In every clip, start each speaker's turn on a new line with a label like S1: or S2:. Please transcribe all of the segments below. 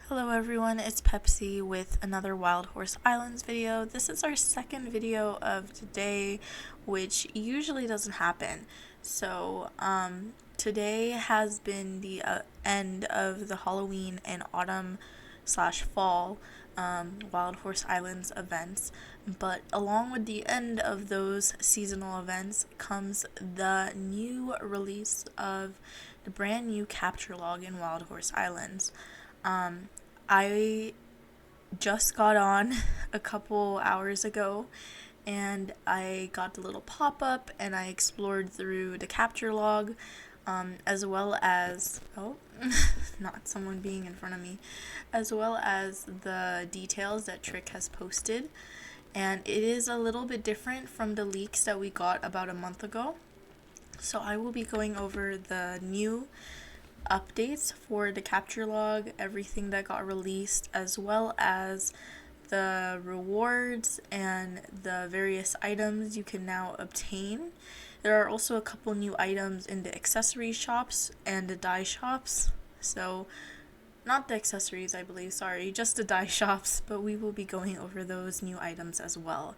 S1: Hello everyone, it's Pepsi with another Wild Horse Islands video. This is our second video of today, which usually doesn't happen. So, today has been the end of the Halloween and autumn slash fall Wild Horse Islands events. But along with the end of those seasonal events comes the new release of the brand new capture log in Wild Horse Islands. I just got on a couple hours ago and I got the little pop up and I explored through the capture log, as well as, not someone being in front of me, as well as the details that Trick has posted. And it is a little bit different from the leaks that we got about a month ago. So I will be going over the new updates for the capture log, everything that got released, as well as the rewards and the various items you can now obtain. There are also a couple new items in the accessory shops and the dye shops. So, not the accessories, I believe, sorry, just the dye shops, but we will be going over those new items as well.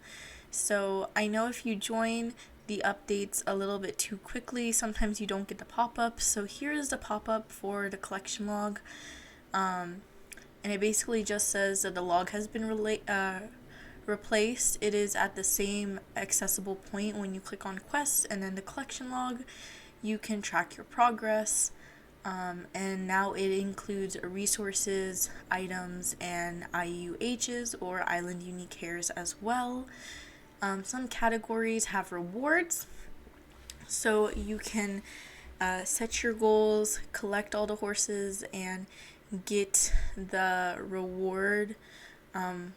S1: So, I know if you join the updates a little bit too quickly, sometimes you don't get the pop-up. So here is the pop-up for the collection log, and it basically just says that the log has been replaced. It is at the same accessible point when you click on quests, and then the collection log, you can track your progress, and now it includes resources, items, and IUHs or island unique hairs as well. Some categories have rewards, so you can set your goals, collect all the horses, and get the reward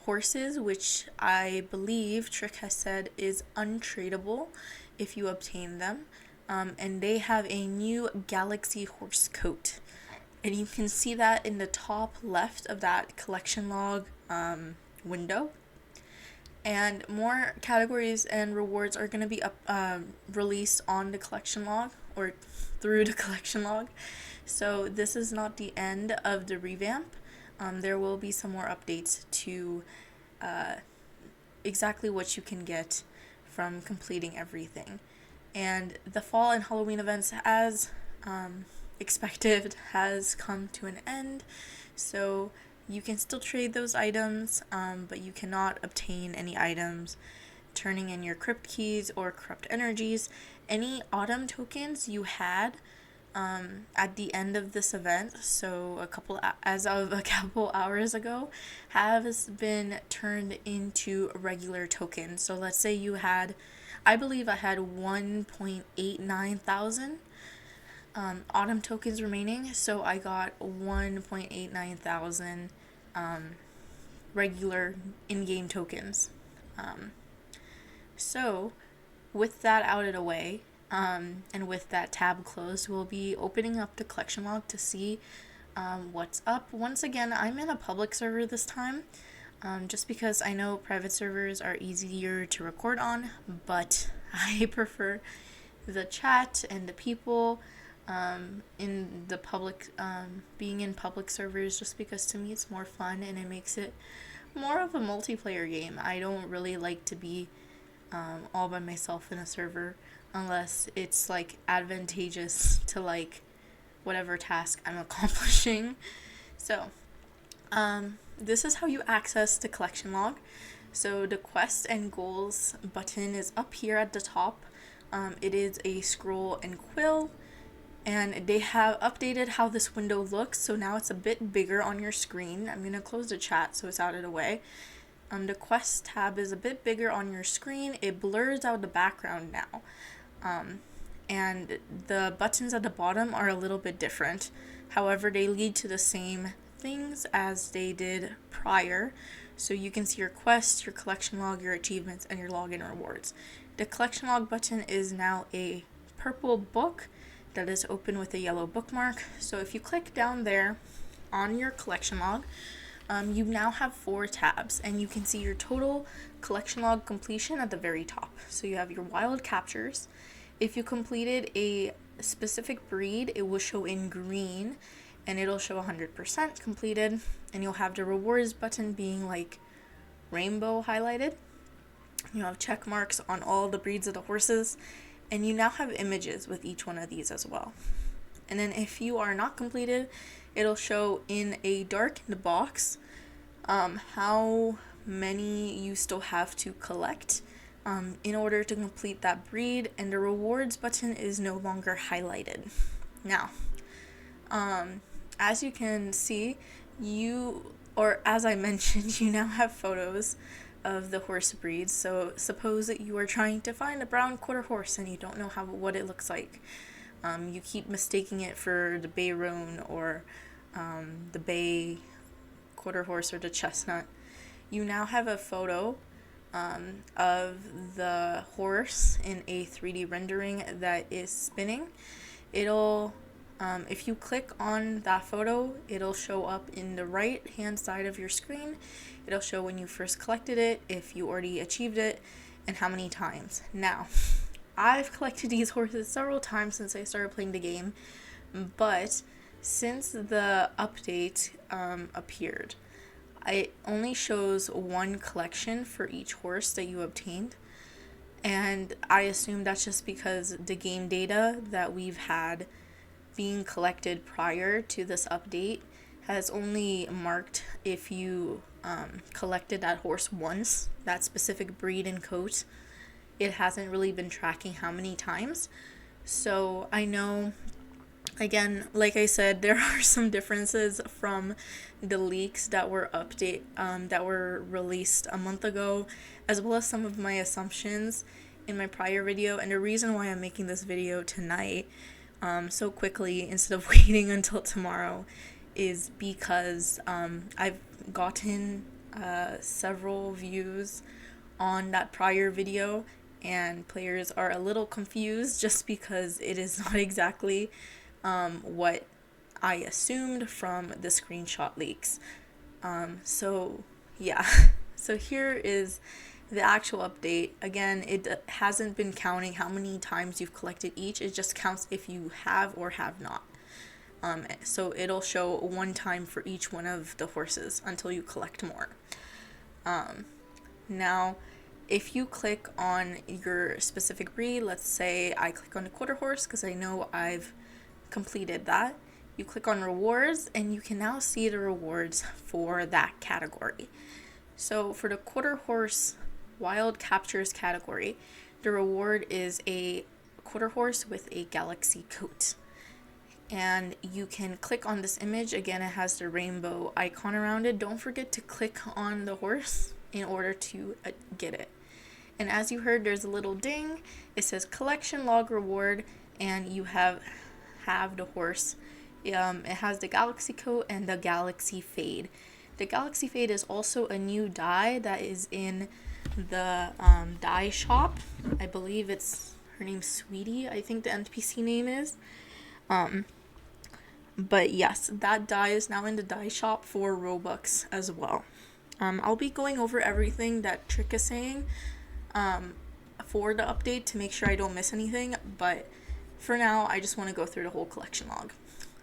S1: horses, which I believe Trick has said is untradeable if you obtain them. And they have a new galaxy horse coat, and you can see that in the top left of that collection log window. And more categories and rewards are going to be released on the collection log or through the collection log. So this is not the end of the revamp. There will be some more updates to exactly what you can get from completing everything. And the fall and Halloween events, as expected, has come to an end. So you can still trade those items, but you cannot obtain any items turning in your crypt keys or corrupt energies. Any autumn tokens you had at the end of this event, so as of a couple hours ago, has been turned into regular tokens. So let's say you had, I believe I had 1.89 thousand autumn tokens remaining, so I got 1.89 thousand regular in-game tokens. So with that out of the way, and with that tab closed, we'll be opening up the collection log to see what's up. Once again, I'm in a public server this time, just because I know private servers are easier to record on, but I prefer the chat and the people in the public, being in public servers, just because to me it's more fun and it makes it more of a multiplayer game. I don't really like to be all by myself in a server unless it's like advantageous to like whatever task I'm accomplishing. So this is how you access the collection log. So the quest and goals button is up here at the top. It is a scroll and quill, and they have updated how this window looks, so now it's a bit bigger on your screen. I'm going to close the chat so it's out of the way. The quest tab is a bit bigger on your screen. It blurs out the background now. And the buttons at the bottom are a little bit different. However, they lead to the same things as they did prior. So you can see your quests, your collection log, your achievements, and your login rewards. The collection log button is now a purple book that is open with a yellow bookmark. So if you click down there on your collection log, you now have 4 tabs, and you can see your total collection log completion at the very top. So you have your wild captures. If you completed a specific breed, it will show in green, and it'll show 100% completed, and you'll have the rewards button being like rainbow highlighted. You have check marks on all the breeds of the horses, and you now have images with each one of these as well. And then if you are not completed, it'll show in a darkened box how many you still have to collect in order to complete that breed, and the rewards button is no longer highlighted. Now, as you can see, as I mentioned, you now have photos of the horse breeds. So suppose that you are trying to find a brown quarter horse and you don't know what it looks like. You keep mistaking it for the bay roan or the bay quarter horse or the chestnut. You now have a photo of the horse in a 3D rendering that is spinning. It'll if you click on that photo, it'll show up in the right hand side of your screen. It'll show when you first collected it, if you already achieved it, and how many times. Now, I've collected these horses several times since I started playing the game, but since the update appeared, it only shows one collection for each horse that you obtained. And I assume that's just because the game data that we've had being collected prior to this update has only marked if you collected that horse once, that specific breed and coat. It hasn't really been tracking how many times. So I know, again, like I said, there are some differences from the leaks that were released a month ago, as well as some of my assumptions in my prior video. And the reason why I'm making this video tonight so quickly instead of waiting until tomorrow is because I've gotten several views on that prior video, and players are a little confused just because it is not exactly what I assumed from the screenshot leaks. So yeah, so here is the actual update. Again, it hasn't been counting how many times you've collected each. It just counts if you have or have not. So it'll show one time for each one of the horses until you collect more. Now, if you click on your specific breed, let's say I click on the quarter horse because I know I've completed that. You click on rewards and you can now see the rewards for that category. So for the quarter horse wild captures category, the reward is a quarter horse with a galaxy coat. And you can click on this image. Again, it has the rainbow icon around it. Don't forget to click on the horse in order to get it. And as you heard, there's a little ding. It says collection log reward, and you have the horse. It has the galaxy coat and the galaxy fade. The galaxy fade is also a new dye that is in the dye shop. I believe her name's Sweetie, I think the NPC name is. But yes, that dye is now in the dye shop for Robux as well. I'll be going over everything that Trick is saying for the update to make sure I don't miss anything, but for now, I just want to go through the whole collection log.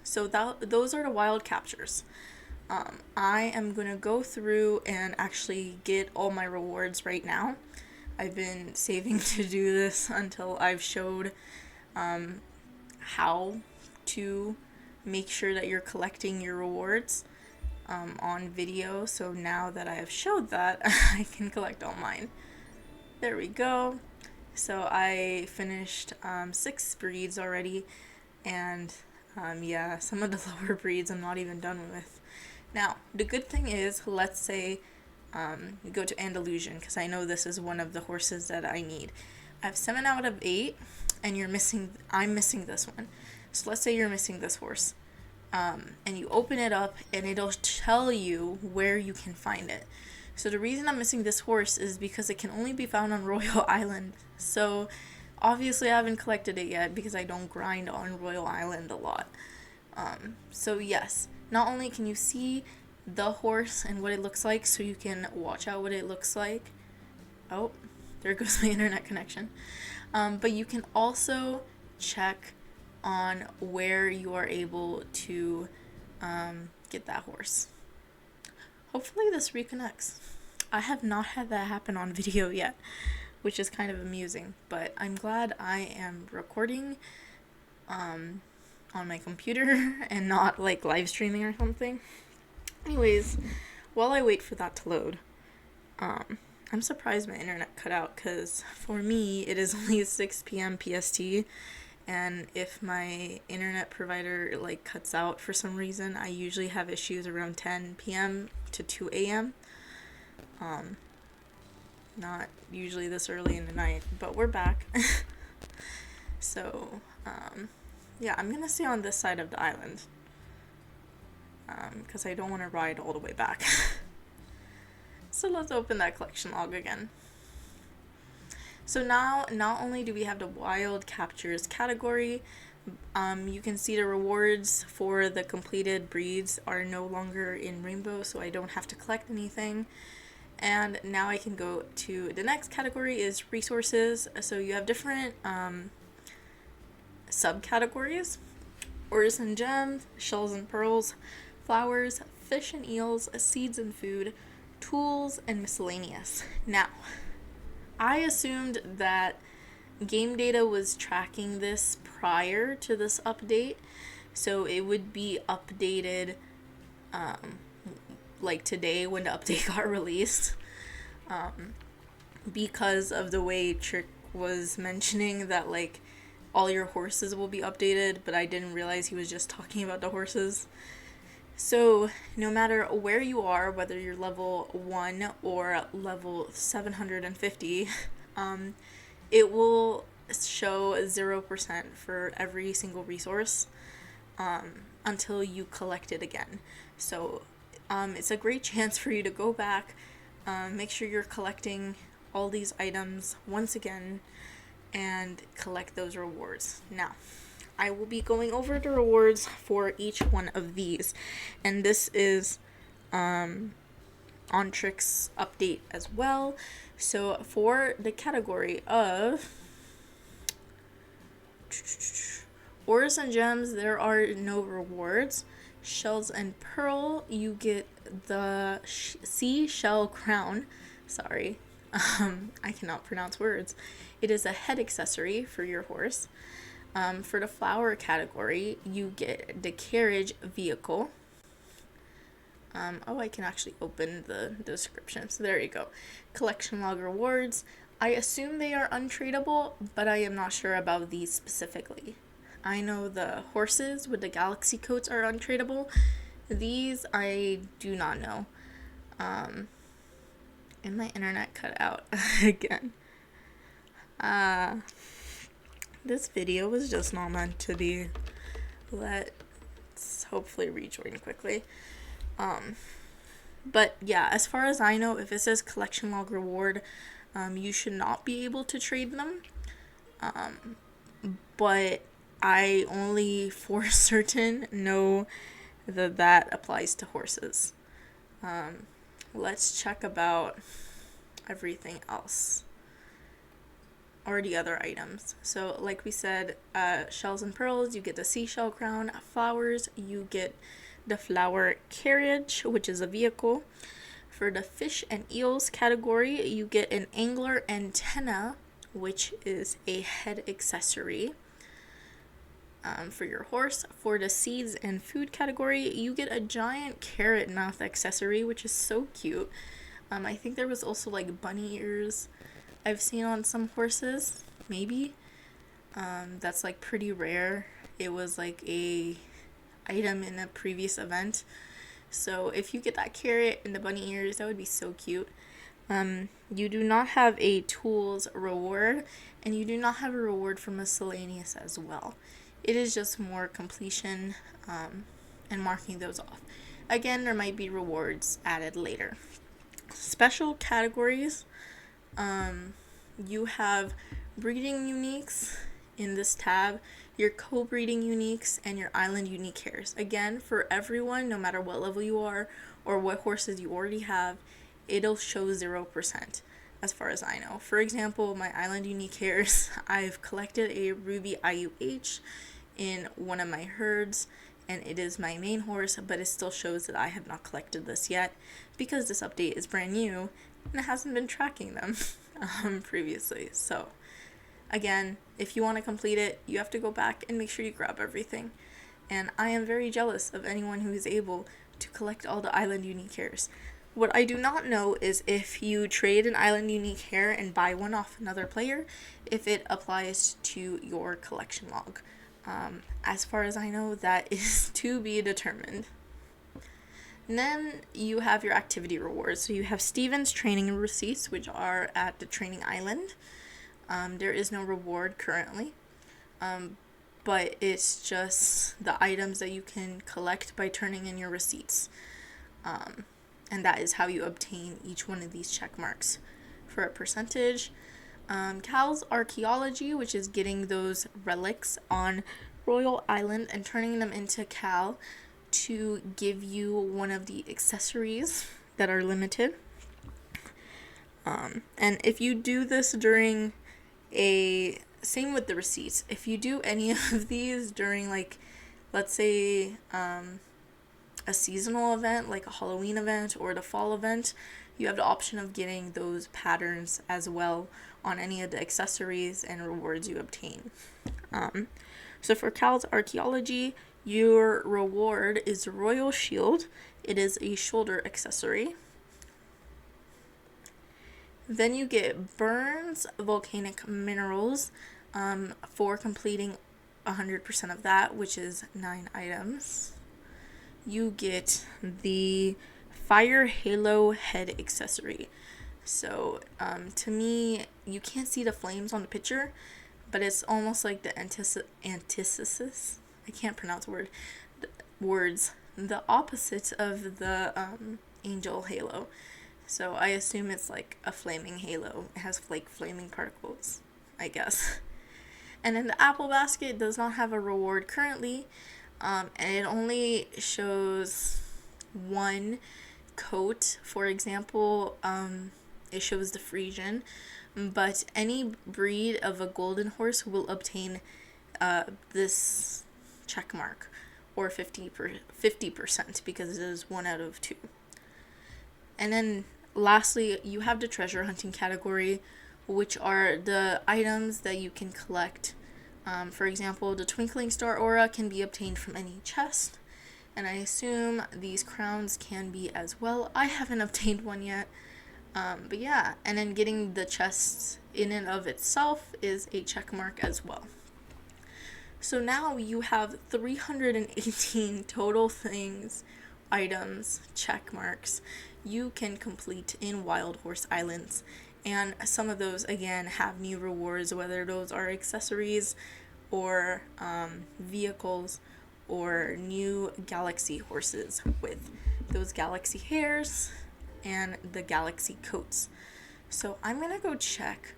S1: So those are the wild captures. I am going to go through and actually get all my rewards right now. I've been saving to do this until I've showed how to make sure that you're collecting your rewards on video. So now that I have showed that, I can collect all mine. There we go. So I finished 6 breeds already, and yeah, some of the lower breeds I'm not even done with. Now, the good thing is, let's say you go to Andalusian, because I know this is one of the horses that I need. I have 7 out of 8, and I'm missing this one. So let's say you're missing this horse, and you open it up, and it'll tell you where you can find it. So the reason I'm missing this horse is because it can only be found on Royal Island. So obviously I haven't collected it yet because I don't grind on Royal Island a lot. So yes, not only can you see the horse and what it looks like, so you can watch out what it looks like. Oh, there goes my internet connection. But you can also check on where you are able to get that horse. Hopefully this reconnects. I have not had that happen on video yet, which is kind of amusing, but I'm glad I am recording on my computer and not like live streaming or something. Anyways, while I wait for that to load, I'm surprised my internet cut out, because for me it is only 6 p.m. PST, and if my internet provider like cuts out for some reason, I usually have issues around 10 p.m. to 2 a.m. Not usually this early in the night, but we're back. So, yeah, I'm gonna stay on this side of the island, because I don't want to ride all the way back. So let's open that collection log again. So now, not only do we have the wild captures category, you can see the rewards for the completed breeds are no longer in rainbow, so I don't have to collect anything. And now I can go to the next category, is resources. So you have different subcategories: ores and gems, shells and pearls, flowers, fish and eels, seeds and food, tools, and miscellaneous. Now, I assumed that game data was tracking this prior to this update, so it would be updated like today when the update got released, because of the way Trick was mentioning that like all your horses will be updated, but I didn't realize he was just talking about the horses. So no matter where you are, whether you're level 1 or level 750, it will show 0% for every single resource until you collect it again. So it's a great chance for you to go back, make sure you're collecting all these items once again, and collect those rewards. Now, I will be going over the rewards for each one of these, and this is on Trick's update as well. So for the category of ores and gems, there are no rewards. Shells and pearl, you get the seashell crown. Sorry, I cannot pronounce words. It is a head accessory for your horse. For the flower category, you get the carriage vehicle. I can actually open the description. So there you go. Collection log rewards. I assume they are untradeable, but I am not sure about these specifically. I know the horses with the galaxy coats are untradeable. These I do not know. And my internet cut out again. This video was just not meant to be. Let's hopefully rejoin quickly. But yeah, as far as I know, if it says collection log reward, you should not be able to trade them. But I only for certain know that that applies to horses. Let's check about everything else, or the other items. So like we said, shells and pearls, you get the seashell crown. Flowers, you get the flower carriage, which is a vehicle. For the fish and eels category, you get an angler antenna, which is a head accessory. For your horse. For the seeds and food category, you get a giant carrot mouth accessory, which is so cute. I think there was also like bunny ears I've seen on some horses, maybe. That's like pretty rare. It was like a item in a previous event. So if you get that carrot and the bunny ears, that would be so cute. You do not have a tools reward, and you do not have a reward for miscellaneous as well. It is just more completion and marking those off. Again, there might be rewards added later. Special categories, you have breeding uniques in this tab, your co-breeding uniques, and your island unique hairs. Again, for everyone, no matter what level you are or what horses you already have, it'll show 0%. As far as I know. For example, my island unique hairs, I've collected a ruby IUH in one of my herds, and it is my main horse, but it still shows that I have not collected this yet because this update is brand new and it hasn't been tracking them previously. So again, if you want to complete it, you have to go back and make sure you grab everything. And I am very jealous of anyone who is able to collect all the island unique hairs. What I do not know is if you trade an island unique hair and buy one off another player, if it applies to your collection log. As far as I know, that is to be determined. And then you have your activity rewards. So you have Steven's training receipts, which are at the training island. There is no reward currently, but it's just the items that you can collect by turning in your receipts. And that is how you obtain each one of these check marks for a percentage. Cal's archaeology, which is getting those relics on Royal Island and turning them into Cal to give you one of the accessories that are limited. And if you do this during same with the receipts, if you do any of these during, like, let's say a seasonal event like a Halloween event or the fall event, you have the option of getting those patterns as well on any of the accessories and rewards you obtain. So for Cal's archaeology, your reward is Royal Shield. It is a shoulder accessory. Then you get Burns Volcanic Minerals for completing 100% of that, which is 9 items. You get the Fire Halo Head accessory. So to me, you can't see the flames on the picture, but it's almost like the antithesis. I can't pronounce words. The opposite of the angel halo. So I assume it's like a flaming halo. It has like flaming particles, I guess. And then the apple basket does not have a reward currently, and it only shows one coat. For example, it shows the Frisian, but any breed of a golden horse will obtain this check mark, or 50% because it is 1 out of 2. And then lastly, you have the treasure hunting category, which are the items that you can collect. For example, the Twinkling Star Aura can be obtained from any chest, and I assume these crowns can be as well. I haven't obtained one yet, but yeah, and then getting the chests in and of itself is a check mark as well. So now you have 318 total items, check marks, you can complete in Wild Horse Islands. And some of those, again, have new rewards, whether those are accessories or vehicles or new galaxy horses with those galaxy hairs and the galaxy coats. So I'm going to go check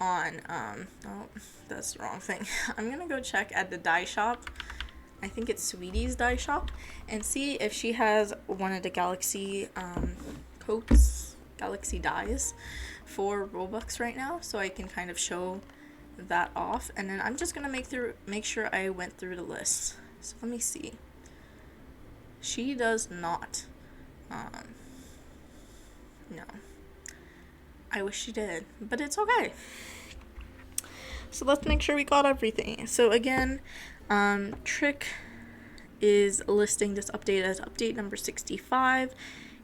S1: on, oh, that's the wrong thing. I'm going to go check at the dye shop. I think it's Sweetie's dye shop, and see if she has one of the galaxy coats, galaxy dyes for Roblox right now, so I can kind of show that off. And then I'm just gonna make sure I went through the list. So let me see. She does not. No. I wish she did, but it's okay. So let's make sure we got everything. So again, Trick is listing this update as update number 65.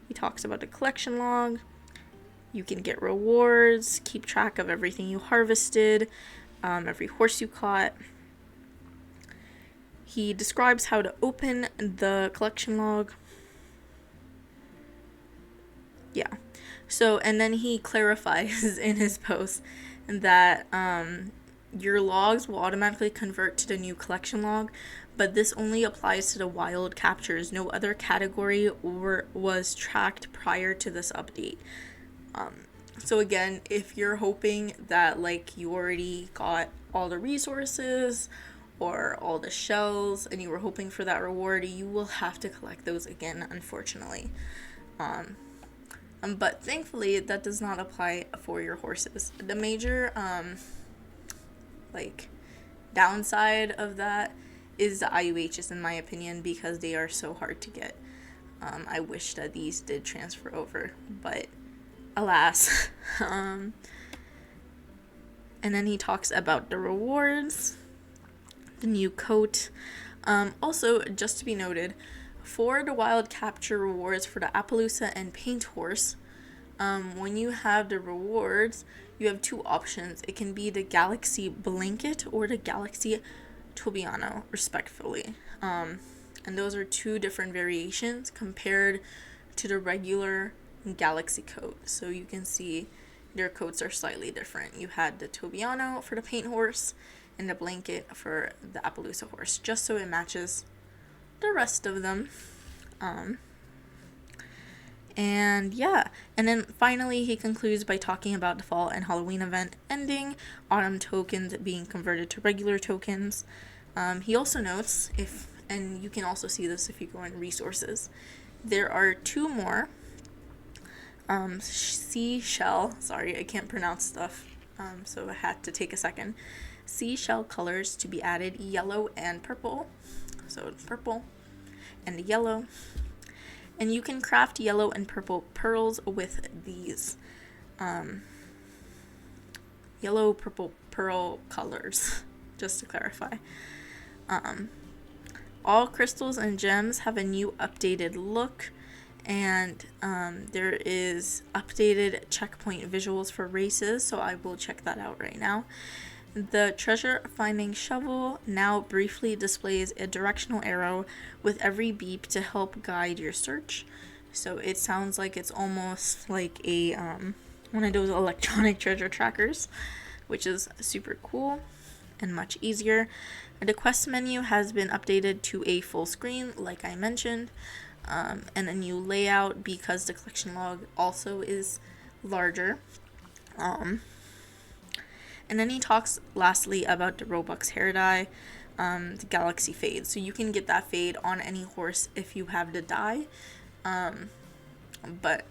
S1: He talks about the collection log. You can get rewards, keep track of everything you harvested, every horse you caught. He describes how to open the collection log. Yeah. So, and then he clarifies in his post that your logs will automatically convert to the new collection log, but this only applies to the wild captures. No other category was tracked prior to this update. So again, if you're hoping that like you already got all the resources or all the shells and you were hoping for that reward, you will have to collect those again, unfortunately. But thankfully that does not apply for your horses. The major like downside of that is the IUHs in my opinion, because they are so hard to get. I wish that these did transfer over, but alas. And then he talks about the rewards, the new coat. Also, just to be noted, for the wild capture rewards for the Appaloosa and Paint Horse, when you have the rewards, you have two options. It can be the Galaxy Blanket or the Galaxy Tobiano, respectively. And those are two different variations compared to the regular Galaxy coat. So you can see their coats are slightly different. You had the Tobiano for the Paint Horse and the Blanket for the Appaloosa horse, just so it matches the rest of them. And yeah, and then finally he concludes by talking about the fall and Halloween event ending, autumn tokens being converted to regular tokens. He also notes, and you can also see this if you go in resources, there are two more seashell, sorry, I can't pronounce stuff, so I had to take a second, seashell colors to be added, yellow and purple. So purple and yellow. And you can craft yellow and purple pearls with these yellow, purple, pearl colors, just to clarify. All crystals and gems have a new updated look, and there is updated checkpoint visuals for races, so I will check that out right now. The treasure finding shovel now briefly displays a directional arrow with every beep to help guide your search. So it sounds like it's almost like a one of those electronic treasure trackers, which is super cool and much easier. The quest menu has been updated to a full screen, like I mentioned, and a new layout because the collection log also is larger. And then he talks lastly about the Robux hair dye, the Galaxy Fade. So you can get that fade on any horse if you have the dye, but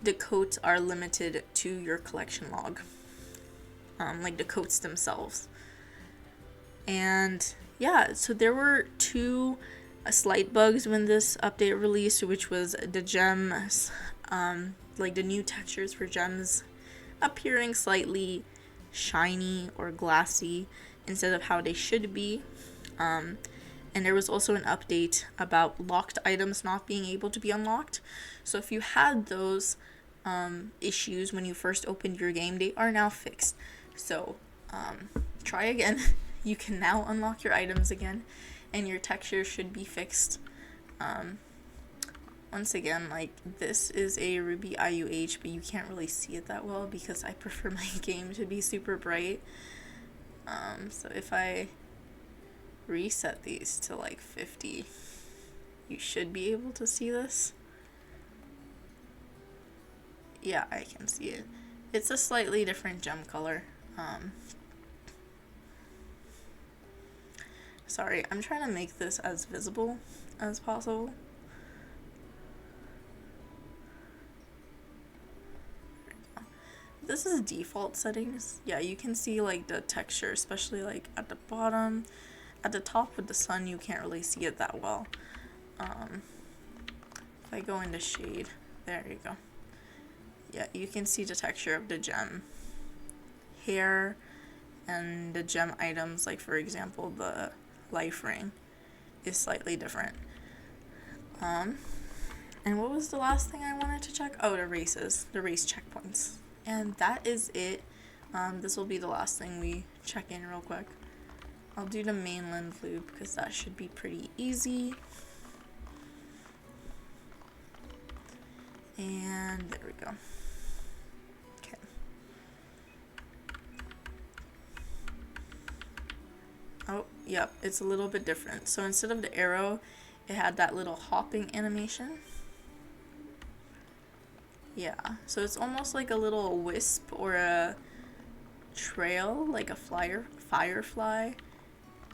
S1: the coats are limited to your collection log, like the coats themselves. And yeah, so there were two slight bugs when this update released, which was the gems, like the new textures for gems appearing slightly shiny or glassy instead of how they should be. And there was also an update about locked items not being able to be unlocked. So if you had those issues when you first opened your game, they are now fixed. So try again. You can now unlock your items again, and your texture should be fixed. Once again, like, this is a Ruby IUH, but you can't really see it that well because I prefer my game to be super bright. So if I reset these to like 50, you should be able to see this. Yeah, I can see it. It's a slightly different gem color. Sorry, I'm trying to make this as visible as possible. This is default settings. Yeah, you can see like the texture, especially like at the bottom. At the top with the sun, you can't really see it that well. If I go into shade, there you go. Yeah, you can see the texture of the gem hair and the gem items, like for example the life ring is slightly different. And what was the last thing I wanted to check? Oh, the race checkpoints. And that is it. This will be the last thing we check in real quick. I'll do the mainland loop because that should be pretty easy. And there we go. Okay. Oh, yep, it's a little bit different. So instead of the arrow, it had that little hopping animation. Yeah, so it's almost like a little wisp or a trail, like a firefly.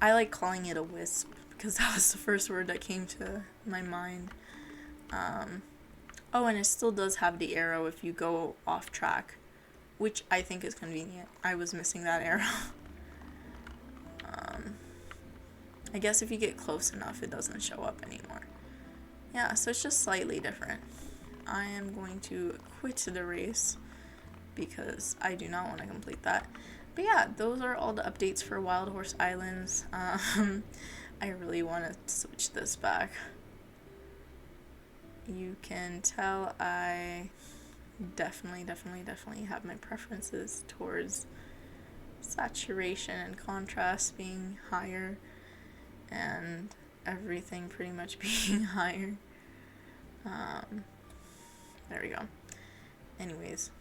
S1: I like calling it a wisp because that was the first word that came to my mind. Oh, and it still does have the arrow if you go off track, which I think is convenient. I was missing that arrow. I guess if you get close enough, it doesn't show up anymore. Yeah, so it's just slightly different. I am going to quit the race because I do not want to complete that. But yeah, those are all the updates for Wild Horse Islands. I really want to switch this back. You can tell I definitely have my preferences towards saturation and contrast being higher and everything pretty much being higher. There we go. Anyways,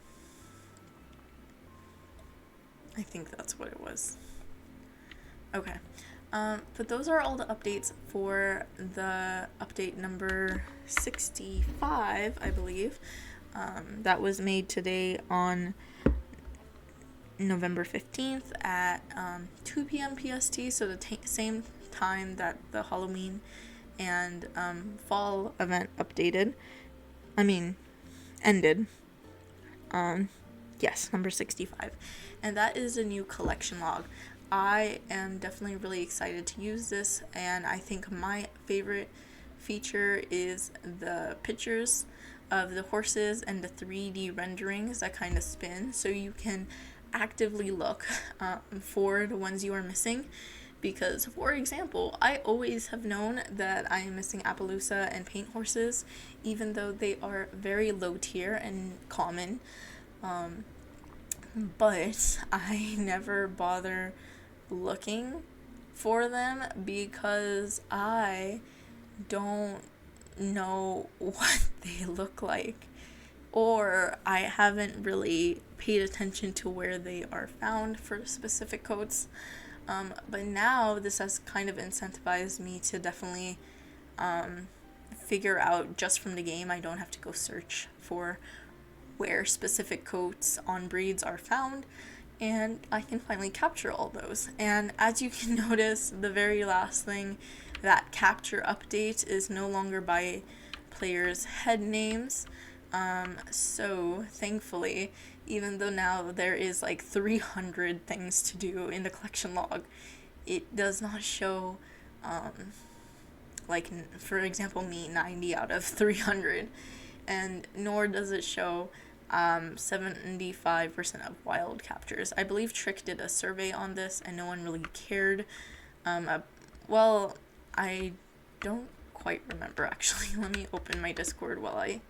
S1: I think that's what it was. Okay. But those are all the updates for the update number 65, I believe. That was made today on November 15th at 2 p.m. PST, so the same time that the Halloween and fall event ended. Yes, number 65. And that is a new collection log. I am definitely really excited to use this, and I think my favorite feature is the pictures of the horses and the 3D renderings that kind of spin, so you can actively look for the ones you are missing. Because, for example, I always have known that I am missing Appaloosa and paint horses, even though they are very low tier and common. But I never bother looking for them because I don't know what they look like, or I haven't really paid attention to where they are found for specific coats. But now this has kind of incentivized me to definitely figure out just from the game. I don't have to go search for where specific coats on breeds are found, and I can finally capture all those. And as you can notice, the very last thing, that capture update, is no longer by players' head names. So thankfully, even though now there is like 300 things to do in the collection log, it does not show, like, for example, me, 90 out of 300, and nor does it show 75% of wild captures. I believe Trick did a survey on this and no one really cared. Well, I don't quite remember actually. Let me open my Discord while I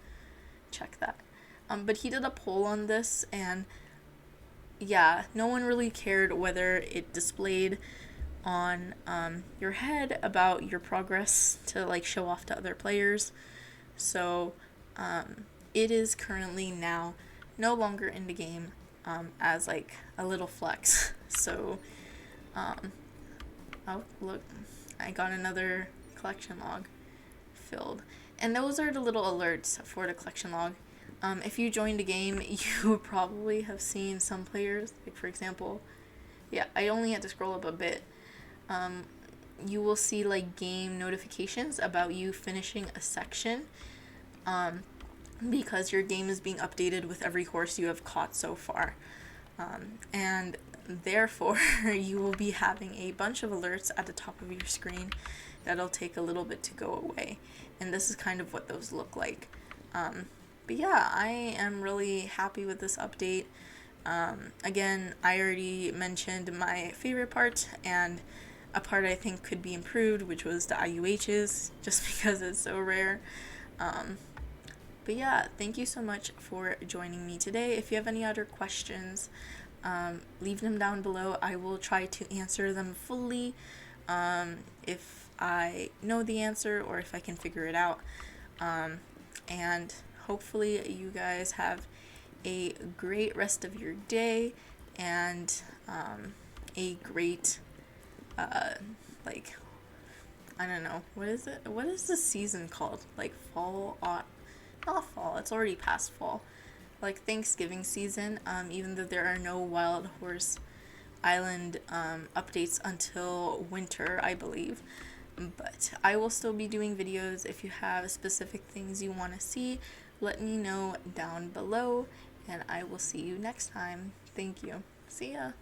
S1: check that. But he did a poll on this, and yeah, no one really cared whether it displayed on your head about your progress to like show off to other players. So it is currently now no longer in the game as like a little flex. So oh look, I got another collection log filled, and those are the little alerts for the collection log. If you joined the game, you probably have seen some players, like for example, yeah, I only had to scroll up a bit. You will see like game notifications about you finishing a section, because your game is being updated with every horse you have caught so far. And therefore, you will be having a bunch of alerts at the top of your screen that'll take a little bit to go away. And this is kind of what those look like. But yeah, I am really happy with this update. Again, I already mentioned my favorite part, and a part I think could be improved, which was the IUHs, just because it's so rare. But yeah, thank you so much for joining me today. If you have any other questions, leave them down below. I will try to answer them fully, if I know the answer or if I can figure it out. And hopefully you guys have a great rest of your day, and a great, like, I don't know, what is it? What is the season called? Like fall, not fall, it's already past fall. Like Thanksgiving season, even though there are no Wild Horse Island updates until winter, I believe. But I will still be doing videos. If you have specific things you want to see, let me know down below, and I will see you next time. Thank you. See ya.